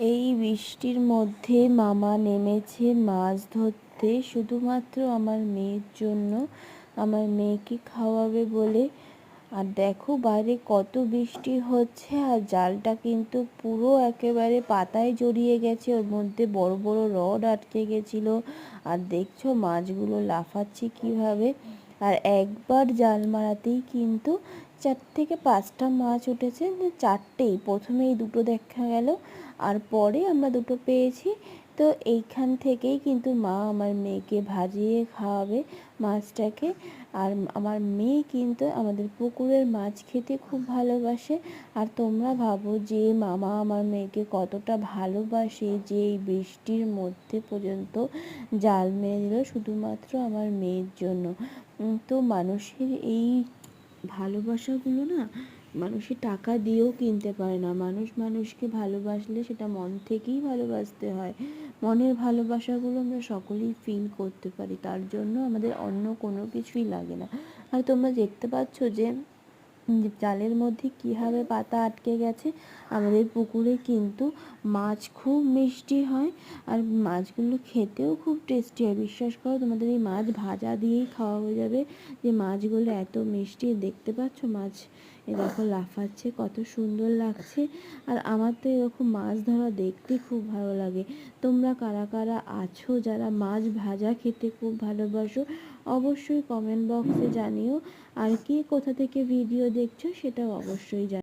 এই বৃষ্টির মধ্যে মামা নেমেছে মাছ ধরতে শুধুমাত্র আমার মেয়ের জন্য, আমার মেয়েকে খাওয়াবে বলে। আর দেখো বাইরে কত বৃষ্টি হচ্ছে, আর জালটা কিন্তু পুরো একেবারে পাতায় জড়িয়ে গেছে, ওর মধ্যে বড় বড় রড আটকে গেছিল। আর দেখছো মাছগুলো লাফাচ্ছে কিভাবে। আর একবার জাল মারাতেই কিন্তু 4 থেকে 5টা মাছ উঠেছে। চারটেই, প্রথমেই দুটো দেখা গেল, আর পরে আমরা দুটো পেয়েছি। তো এইখান থেকেই কিন্তু মা আমার মেয়েকে ভাজিয়ে খাওয়াবে মাছটাকে। আর আমার মেয়ে কিন্তু আমাদের পুকুরের মাছ খেতে খুব ভালোবাসে। আর তোমরা ভাবো যে মামা আমার মেয়েকে কতটা ভালোবাসে, যে এই বৃষ্টির মধ্যে পর্যন্ত জাল মেরে দিল শুধুমাত্র আমার মেয়ের জন্য। তো মানুষের এই ভালোবাসাগুলো না মানুষের টাকা দিয়েও কিনতে পারে না। মানুষ মানুষকে ভালোবাসলে সেটা মন থেকেই ভালোবাসতে হয়। মনের ভালোবাসাগুলো আমরা সকলেই ফিল করতে পারি, তার জন্য আমাদের অন্য কোনো কিছুই লাগে না। আর তোমরা দেখতে পাচ্ছ যে জালের মধ্যে কীভাবে পাতা আটকে গেছে। আমাদের পুকুরে কিন্তু মাছ খুব মিষ্টি হয়, আর মাছগুলো খেতেও খুব টেস্টি হয়। বিশ্বাস করো, তোমাদের এই মাছ ভাজা দিয়েই খাওয়া হয়ে যাবে, যে মাছগুলো এত মিষ্টি। দেখতে পাচ্ছ মাছ এ দেখো লাফাচ্ছে, কত সুন্দর লাগছে। আর আমার তো এরকম মাছ ধরা দেখতে খুব ভালো লাগে। তোমরা কারা কারা আছো যারা মাছ ভাজা খেতে খুব ভালোবাসো, অবশ্যই কমেন্ট বক্সে জানিও। আর কে কোথা থেকে ভিডিও দেখছো সেটাও অবশ্যই জানিও।